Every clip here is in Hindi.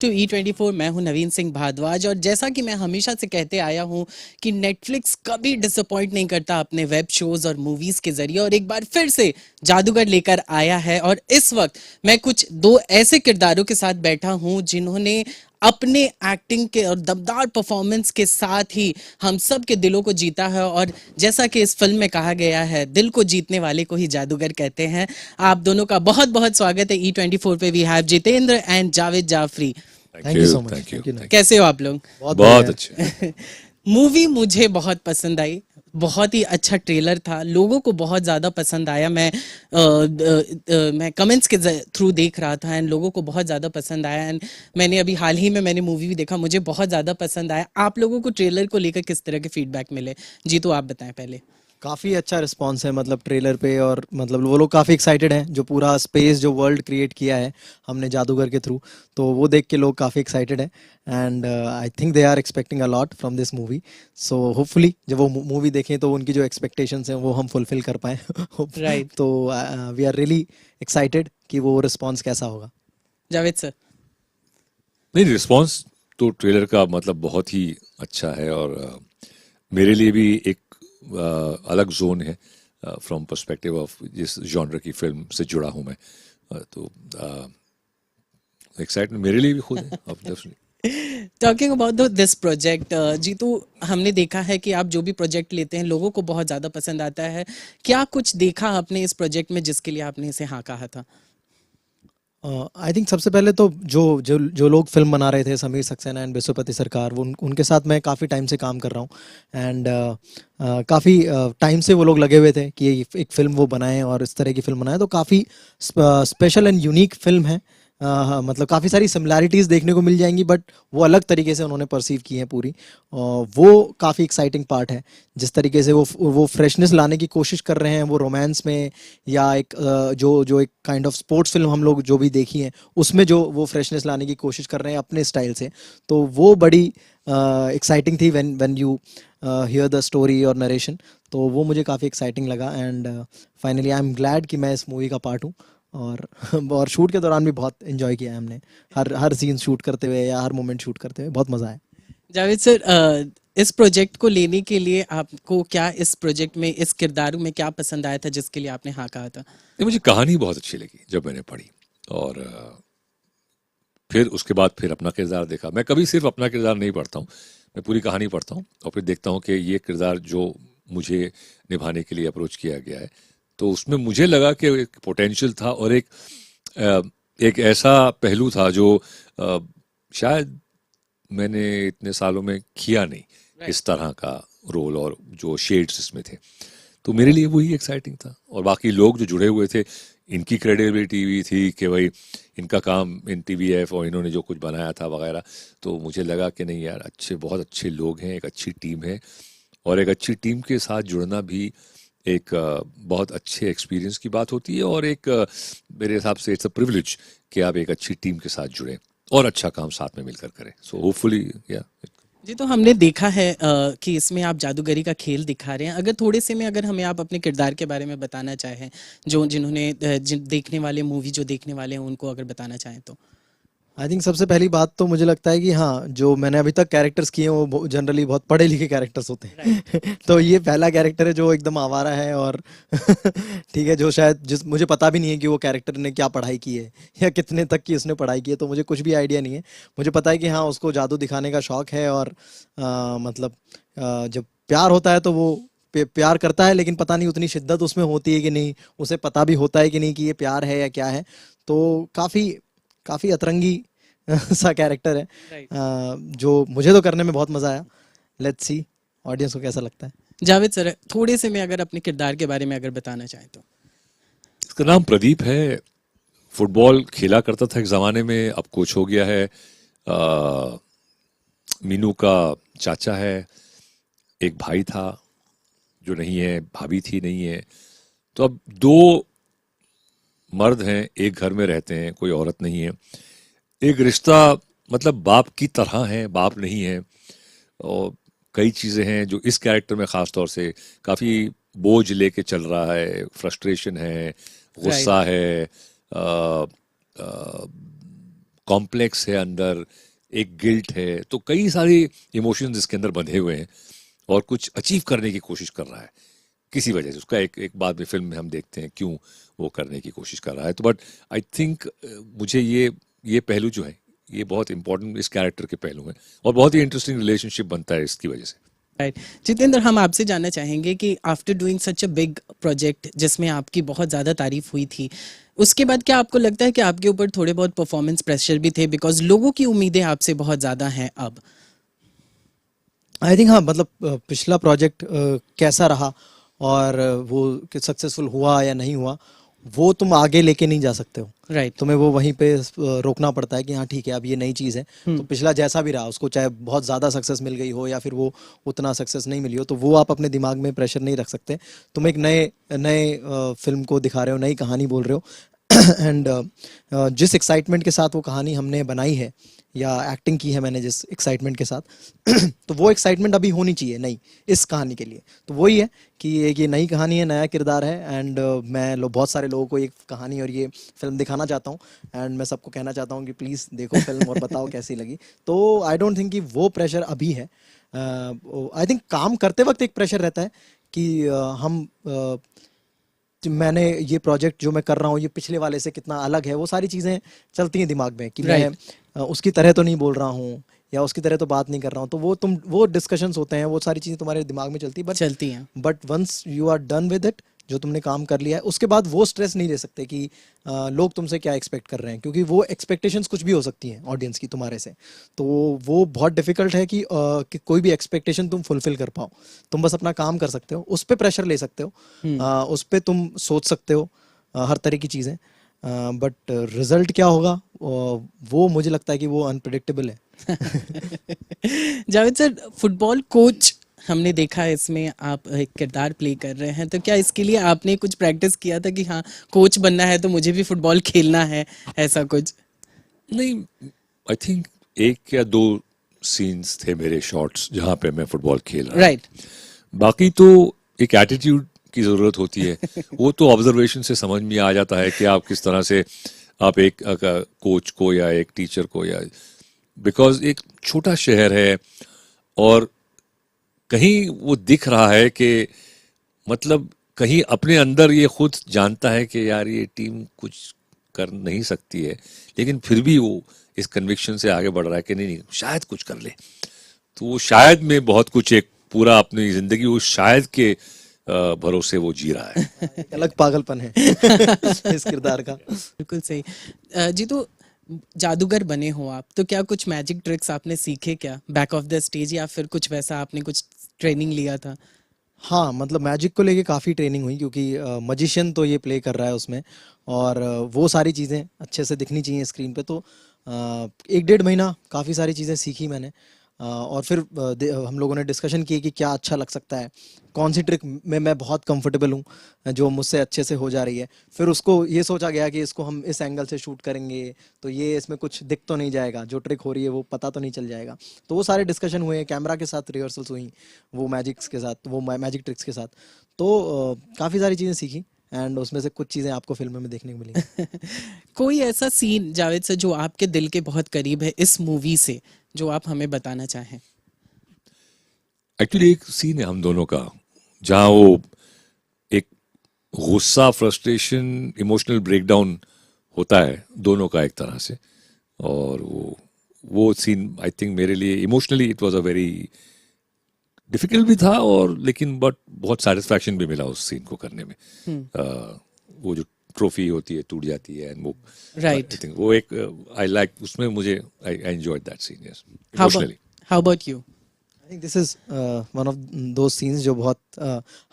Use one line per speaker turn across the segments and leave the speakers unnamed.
To E24। मैं हूं नवीन सिंह भारद्वाज और जैसा कि मैं हमेशा से कहते आया हूं कि नेटफ्लिक्स कभी डिसअपॉइंट नहीं करता अपने वेब शोज और मूवीज के जरिए, और एक बार फिर से जादूगर लेकर आया है। और इस वक्त मैं कुछ दो ऐसे किरदारों के साथ बैठा हूं जिन्होंने अपने एक्टिंग के और दमदार परफॉर्मेंस के साथ ही हम सब के दिलों को जीता है। और जैसा कि इस फिल्म में कहा गया है, दिल को जीतने वाले को ही जादूगर कहते हैं। आप दोनों का बहुत बहुत स्वागत है E24 पे। We have Jitendra and Javed Jafri.
Thank
thank you
you
so much.
Thank you
thank you ना।
Thank you.
कैसे हो आप लोग?
बहुत बढ़िया
बहुत
है।
अच्छे।
मूवी मुझे बहुत पसंद आई। बहुत ही अच्छा ट्रेलर था, लोगों को बहुत ज़्यादा पसंद आया। मैं कमेंट्स के थ्रू देख रहा था एंड लोगों को बहुत ज़्यादा पसंद आया। एंड मैंने अभी हाल ही में मैंने मूवी भी देखा, मुझे बहुत ज़्यादा पसंद आया। आप लोगों को ट्रेलर को लेकर किस तरह के फीडबैक मिले? जी तो आप बताएं पहले।
काफ़ी अच्छा रिस्पांस है मतलब ट्रेलर पे, और मतलब वो लोग काफ़ी एक्साइटेड हैं जो पूरा स्पेस जो वर्ल्ड क्रिएट किया है हमने जादूगर के थ्रू। तो वो देख के लोग काफ़ी एक्साइटेड हैं, and I think they are expecting a lot from this movie. So hopefully जब वो मूवी देखें तो उनकी जो एक्सपेक्टेशंस हैं वो हम फुलफिल कर पाएँ।
राइट।
तो वी आर रियली एक्साइटेड कि वो रिस्पांस कैसा होगा।
जावेद सर।
नहीं, रिस्पांस तो ट्रेलर का मतलब बहुत ही अच्छा है, और मेरे लिए भी एक अलग जोन है फ्रॉम पर्सपेक्टिव ऑफ जिस जॉनर की फिल्म से जुड़ा हूँ मैं। तो एक्साइटमेंट मेरे लिए भी खुद है अब definitely.
Talking about this project, Jitu, हमने देखा है कि आप जो भी प्रोजेक्ट लेते हैं लोगों को बहुत ज़्यादा पसंद आता है। क्या कुछ देखा आपने इस प्रोजेक्ट में जिसके लिए आपने इसे हाँ कहा था?
आई थिंक सबसे पहले तो जो जो जो लोग फिल्म बना रहे थे, समीर सक्सेना एंड बिस्वापति सरकार, वो उनके साथ मैं काफ़ी टाइम से काम कर रहा हूँ। एंड काफ़ी टाइम से वो लोग लगे हुए थे कि एक फ़िल्म वो बनाएं और इस तरह की फ़िल्म बनाएं। तो काफ़ी स्पेशल एंड यूनिक फिल्म है। हाँ, मतलब काफ़ी सारी सिमिलैरिटीज़ देखने को मिल जाएंगी, बट वो अलग तरीके से उन्होंने परसीव की हैं पूरी। वो काफ़ी एक्साइटिंग पार्ट है, जिस तरीके से वो फ्रेशनेस लाने की कोशिश कर रहे हैं वो रोमांस में, या एक जो जो एक काइंड ऑफ स्पोर्ट्स फिल्म हम लोग जो भी देखी हैं उसमें जो वो फ्रेशनेस लाने की कोशिश कर रहे हैं अपने स्टाइल से। तो वो बड़ी एक्साइटिंग थी when when you here the story और नरेशन। तो वो मुझे काफ़ी एक्साइटिंग लगा, and finally I am glad कि मैं इस मूवी का पार्ट हूँ। और और शूट के दौरान भी बहुत एंजॉय किया है हमने, हर हर सीन शूट करते हुए या हर मोमेंट शूट करते हुए बहुत मज़ा आया।
जावेद सर, इस प्रोजेक्ट को लेने के लिए आपको क्या इस प्रोजेक्ट में इस किरदार में क्या पसंद आया था जिसके लिए आपने हाँ कहा था?
ये मुझे कहानी बहुत अच्छी लगी जब मैंने पढ़ी, और फिर उसके बाद फिर अपना किरदार देखा। मैं कभी सिर्फ अपना किरदार नहीं पढ़ता हूँ, मैं पूरी कहानी पढ़ता हूँ और फिर देखता हूँ कि ये किरदार जो मुझे निभाने के लिए अप्रोच किया गया है, तो उसमें मुझे लगा कि एक पोटेंशियल था और अ, एक ऐसा पहलू था जो अ, शायद मैंने इतने सालों में किया नहीं,
राइट।
इस तरह का रोल और जो शेड्स इसमें थे। तो मेरे लिए वही एक्साइटिंग था, और बाकी लोग जो जुड़े हुए थे इनकी क्रेडिबिलिटी भी थी कि भाई इनका काम इन TVF और इन्होंने जो कुछ बनाया था वगैरह। तो मुझे लगा कि नहीं यार, अच्छे बहुत अच्छे लोग हैं, एक अच्छी टीम है, और एक अच्छी टीम के साथ जुड़ना भी एक बहुत अच्छे एक्सपीरियंस की बात होती है, और एक मेरे हिसाब से इट्स अ प्रिविलेज कि आप एक अच्छी टीम के साथ जुड़ें और अच्छा काम साथ में मिलकर करें। सो होपफुली या
जी तो हमने देखा है कि इसमें आप जादूगरी का खेल दिखा रहे हैं। अगर थोड़े से में अगर हमें आप अपने किरदार के बारे में बताना चाहें, जो जिन्होंने देखने वाले मूवी जो देखने वाले हैं उनको अगर बताना चाहें तो।
आई थिंक सबसे पहली बात तो मुझे लगता है कि हाँ, जो मैंने अभी तक कैरेक्टर्स किए हैं वो जनरली बहुत पढ़े लिखे कैरेक्टर्स होते
राइट।
हैं। तो ये पहला कैरेक्टर है जो एकदम आवारा है, और ठीक है, जो शायद जिस मुझे पता भी नहीं है कि वो कैरेक्टर ने क्या पढ़ाई की है या कितने तक की उसने पढ़ाई की है, तो मुझे कुछ भी आइडिया नहीं है। मुझे पता है कि हाँ, उसको जादू दिखाने का शौक है, और मतलब जब प्यार होता है तो वो प्यार करता है, लेकिन पता नहीं उतनी शिद्दत उसमें होती है कि नहीं, उसे पता भी होता है कि नहीं कि ये प्यार है या क्या है। तो काफ़ी काफ़ी अतरंगी सा कैरेक्टर है,
राइट।
जो मुझे तो करने में बहुत मज़ा आया। लेट्स सी ऑडियंस को कैसा लगता है।
जावेद सर, थोड़े से में अगर अपने किरदार के बारे में अगर बताना चाहें तो।
इसका नाम प्रदीप है। फुटबॉल खेला करता था एक ज़माने में, अब कोच हो गया है। मीनू का चाचा है, एक भाई था जो नहीं है, भाभी थी नहीं है। तो अब दो मर्द हैं, एक घर में रहते हैं, कोई औरत नहीं है। एक रिश्ता मतलब बाप की तरह है, बाप नहीं है। और कई चीज़ें हैं जो इस कैरेक्टर में ख़ास तौर से काफ़ी बोझ लेके चल रहा है। फ्रस्ट्रेशन है,
राइट।
गुस्सा है, अ, अ, कॉम्प्लेक्स है अंदर, एक गिल्ट है, तो कई सारे इमोशंस इसके अंदर बंधे हुए हैं और कुछ अचीव करने की कोशिश कर रहा है किसी वजह से। उसका एक एक बाद में फिल्म में हम देखते हैं क्यों वो करने की कोशिश कर रहा है। तो बट आई थिंक मुझे ये पहलू जो है ये बहुत इंपॉर्टेंट इस कैरेक्टर के पहलू हैं और बहुत ही इंटरेस्टिंग रिलेशनशिप बनता है इसकी वजह से।
राइट जितेंद्र, हम आपसे जानना चाहेंगे कि after doing such a big project जिसमें आपकी बहुत ज़्यादा तारीफ हुई थी, उसके बाद क्या आपको लगता है कि आपके ऊपर थोड़े बहुत परफॉर्मेंस प्रेशर भी थे, बिकॉज लोगों की उम्मीदें आपसे बहुत ज़्यादा हैं अब?
आई थिंक हाँ, मतलब पिछला प्रोजेक्ट कैसा रहा और वो सक्सेसफुल हुआ या नहीं हुआ, वो तुम आगे लेके नहीं जा सकते हो।
राइट
तुम्हें वो वहीं पे रोकना पड़ता है कि हाँ ठीक है, अब ये नई चीज़ है। तो पिछला जैसा भी रहा, उसको चाहे बहुत ज़्यादा सक्सेस मिल गई हो या फिर वो उतना सक्सेस नहीं मिली हो, तो वो आप अपने दिमाग में प्रेशर नहीं रख सकते। तुम एक नए नए फिल्म को दिखा रहे हो, नई कहानी बोल रहे हो एंड जिस एक्साइटमेंट के साथ वो कहानी हमने बनाई है या एक्टिंग की है मैंने जिस एक्साइटमेंट के साथ तो वो एक्साइटमेंट अभी होनी चाहिए नई इस कहानी के लिए। तो वही है कि एक ये नई कहानी है, नया किरदार है एंड मैं बहुत सारे लोगों को ये कहानी और ये फिल्म दिखाना चाहता हूँ एंड मैं सबको कहना चाहता हूँ कि प्लीज़ देखो फिल्म और बताओ कैसी लगी। तो आई डोंट थिंक कि वो प्रेशर अभी है। आई थिंक काम करते वक्त एक प्रेशर रहता है कि मैंने ये प्रोजेक्ट जो मैं कर रहा हूँ ये पिछले वाले से कितना अलग है, वो सारी चीज़ें चलती हैं दिमाग में कि मैं उसकी तरह तो नहीं बोल रहा हूँ या उसकी तरह तो बात नहीं कर रहा हूँ। तो वो डिस्कशंस होते हैं, वो सारी चीज़ें तुम्हारे दिमाग में चलती हैं। But once you are done with it, जो तुमने काम कर लिया है, उसके बाद वो स्ट्रेस नहीं ले सकते कि लोग तुमसे क्या एक्सपेक्ट कर रहे हैं, क्योंकि वो एक्सपेक्टेशंस कुछ भी हो सकती हैं ऑडियंस की तुम्हारे से। तो वो बहुत डिफिकल्ट है कि कोई भी एक्सपेक्टेशन तुम फुलफिल कर पाओ। तुम बस अपना काम कर सकते हो, उस पर प्रेशर ले सकते हो, उस पर तुम सोच सकते हो हर तरह की चीज़ें, बट रिजल्ट क्या होगा वो मुझे लगता है कि वो अनप्रिडिक्टेबल है।
जावेद सर, फुटबॉल कोच हमने देखा है, इसमें आप एक किरदार प्ले कर रहे हैं, तो क्या इसके लिए आपने कुछ प्रैक्टिस किया था कि हाँ कोच बनना है तो मुझे भी फुटबॉल खेलना है, ऐसा कुछ?
नहीं, आई थिंक एक या दो सीन्स थे मेरे शॉट्स जहाँ पे मैं फुटबॉल खेल रहा
राइट
बाकी तो एक एटीट्यूड की ज़रूरत होती है। वो तो ऑब्जर्वेशन से समझ में आ जाता है कि आप किस तरह से आप एक कोच को या एक टीचर को या बिकॉज एक छोटा शहर है और कहीं वो दिख रहा है कि मतलब कहीं अपने अंदर ये खुद जानता है कि यार ये टीम कुछ कर नहीं सकती है, लेकिन फिर भी वो इस कन्विक्शन से आगे बढ़ रहा है कि नहीं शायद कुछ कर ले। तो वो शायद में बहुत कुछ एक पूरा अपनी जिंदगी उस शायद के भरोसे वो जी रहा है।
एक अलग पागलपन है इस किरदार का।
बिल्कुल सही। जी, तो जादूगर बने हो आप, तो क्या कुछ मैजिक ट्रिक्स आपने सीखे क्या बैक ऑफ द स्टेज, या फिर कुछ वैसा आपने कुछ ट्रेनिंग लिया था?
हाँ, मतलब मैजिक को लेके काफ़ी ट्रेनिंग हुई, क्योंकि मजिशियन तो ये प्ले कर रहा है उसमें और वो सारी चीज़ें अच्छे से दिखनी चाहिए स्क्रीन पे। तो 1 डेढ़ महीना काफ़ी सारी चीज़ें सीखी मैंने और फिर हम लोगों ने डिस्कशन की कि क्या अच्छा लग सकता है, कौन सी ट्रिक में मैं बहुत कंफर्टेबल हूँ जो मुझसे अच्छे से हो जा रही है। फिर उसको ये सोचा गया कि इसको हम इस एंगल से शूट करेंगे तो ये इसमें कुछ दिख तो नहीं जाएगा, जो ट्रिक हो रही है वो पता तो नहीं चल जाएगा। तो वो सारे डिस्कशन हुए, कैमरा के साथ रिहर्सल्स हुई, वो मैजिक्स के साथ, वो मैजिक ट्रिक्स के साथ। तो काफ़ी सारी चीज़ें सीखी एंड उसमें से कुछ चीज़ें आपको फिल्म में देखने को मिलेंगी।
कोई ऐसा सीन जावेद सर जो आपके दिल के बहुत करीब है इस मूवी से, जो आप हमें बताना चाहें?
एक्चुअली एक सीन है हम दोनों का जहाँ वो एक गुस्सा, फ्रस्ट्रेशन, इमोशनल ब्रेकडाउन होता है दोनों का एक तरह से, और वो सीन आई थिंक मेरे लिए emotionally it was a very difficult भी था और लेकिन बट बहुत सेटिस्फैक्शन भी मिला उस सीन को करने में। वो जो ट्रॉफी होती है टूट जाती है एंड वो
राइट
आई थिंक वो एक आई लाइक उसमें मुझे I enjoyed that scene yes emotionally.
How about you?
I think this is one of those scenes जो बहुत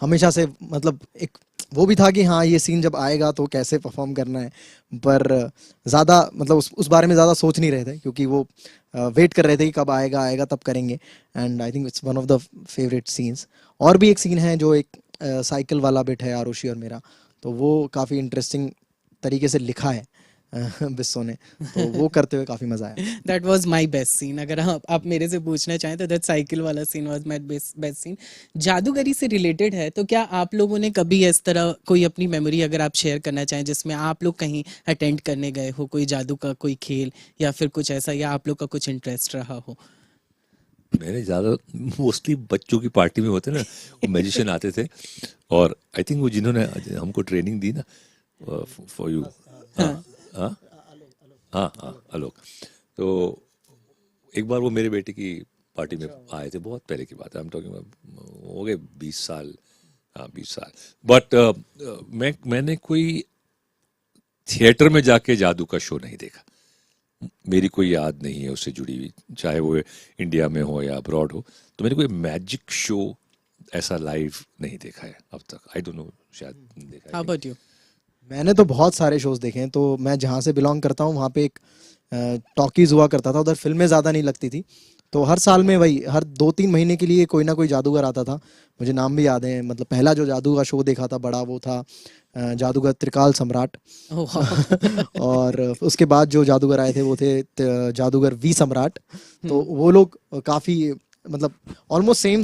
हमेशा से, मतलब एक वो भी था कि हाँ ये सीन जब आएगा तो कैसे परफॉर्म करना है, पर ज़्यादा मतलब उस बारे में ज़्यादा सोच नहीं रहे थे, क्योंकि वो वेट कर रहे थे कि कब आएगा तब करेंगे। And I think it's one of the favourite scenes. और भी एक सीन है जो एक साइकिल वाला बिट है आरुषि और मेरा, तो वो काफ़ी इंटरेस्टिंग तरीके से लिखा है बिस्सो ने, तो वो करते हुए काफी मजा आया।
That was my best scene. अगर आप मेरे से पूछना चाहें तो दैट साइकिल वाला scene was my best scene. जादूगरी से रिलेटेड है, तो क्या आप लोगों ने कभी इस तरह कोई अपनी मेमोरी अगर आप शेयर करना चाहें जिसमें आप लोग कहीं अटेंड करने गए हो, कोई जादू का कोई खेल या फिर कुछ ऐसा, या आप लोग का कुछ इंटरेस्ट रहा हो?
मैंने ज़्यादा मोस्टली बच्चों की पार्टी में होते ना, वो मैजिशियन आते थे, और आई थिंक वो जिन्होंने हमको ट्रेनिंग दी ना, फॉर यू, हाँ हाँ हाँ हाँ, आलोक। तो एक बार वो मेरे बेटे की पार्टी में आए थे, बहुत पहले की बात है, हम टॉकिंग हो गए 20 साल, हाँ 20 साल। बट मैंने कोई थिएटर में जाके जादू का शो नहीं देखा, मेरी कोई याद नहीं है उससे जुड़ी हुई, चाहे वो इंडिया में हो या अब्रॉड हो। तो मैंने कोई मैजिक शो ऐसा लाइव नहीं देखा है अब तक, आई डोंट नो, शायद देखा है।
How about you?
मैंने तो बहुत सारे शोज देखे हैं। तो मैं जहाँ से बिलोंग करता हूँ वहाँ पे एक टॉकीज हुआ करता था, उधर फिल्में ज़्यादा नहीं लगती थी। तो हर साल में वही हर 2-3 महीने के लिए कोई ना कोई जादूगर आता था। मुझे नाम भी याद है, मतलब पहला जो जादू का शो देखा था बड़ा, वो था जादूगर त्रिकाल सम्राट।
ओह
और उसके बाद जो जादूगर आए थे वो थे जादूगर वी सम्राट। तो वो लोग काफ़ी, मतलब ऑलमोस्ट सेम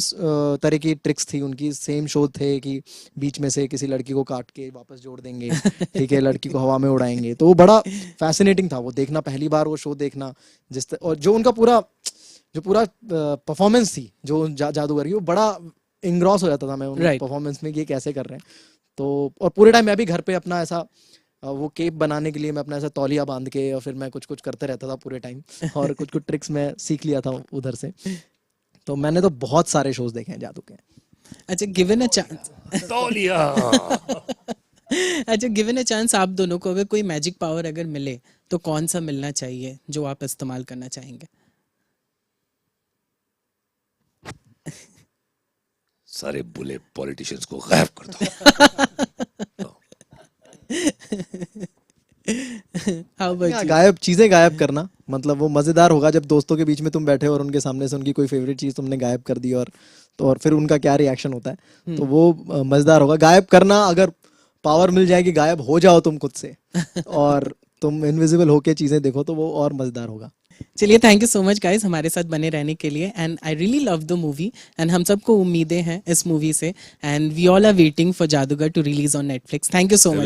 तरह की ट्रिक्स थी उनकी, सेम शो थे कि बीच में से किसी लड़की को काट के वापस जोड़ देंगे, ठीक है, लड़की को हवा में उड़ाएंगे। तो वो बड़ा फैसिनेटिंग था वो देखना, पहली बार वो शो देखना और जो उनका पूरा परफॉर्मेंस थी जो जादूगर की, वो बड़ा इंग्रॉस हो जाता था मैं उन परफॉर्मेंस में कि ये कैसे कर रहे हैं। तो और पूरे टाइम मैं भी घर पे अपना ऐसा वो केप बनाने के लिए मैं अपना ऐसा तौलिया बांध के और फिर मैं कुछ कुछ करते रहता था पूरे टाइम, और कुछ कुछ ट्रिक्स मैं सीख लिया था उधर से। तो मैंने तो बहुत सारे शोज देखे हैं जादू के।
अच्छा, गिवन अ चांस
तौलिया
अच्छा, गिवन अ चांस आप दोनों को अगर कोई मैजिक पावर अगर मिले तो कौन सा मिलना चाहिए जो आप इस्तेमाल करना चाहेंगे?
सारे बुले पॉलिटिशियंस को गायब कर दो।
हाउ अबाउट
गायब चीजें गायब करना, मतलब वो मजेदार होगा जब दोस्तों के बीच में तुम बैठे हो और उनके सामने से उनकी कोई फेवरेट चीज तुमने गायब कर दी, और फिर उनका क्या रिएक्शन होता है, तो वो मजेदार होगा। गायब करना, अगर पावर मिल जाए कि गायब हो जाओ तुम खुद से और तुम इनविजिबल होके चीजें देखो, तो वो और मजेदार होगा।
चलिए, thank you so much guys हमारे साथ बने रहने के लिए, and I really love the movie, and हम सबको उम्मीदें हैं इस मूवी से, and we all are waiting for Jaadugar to release on Netflix. Thank you so much.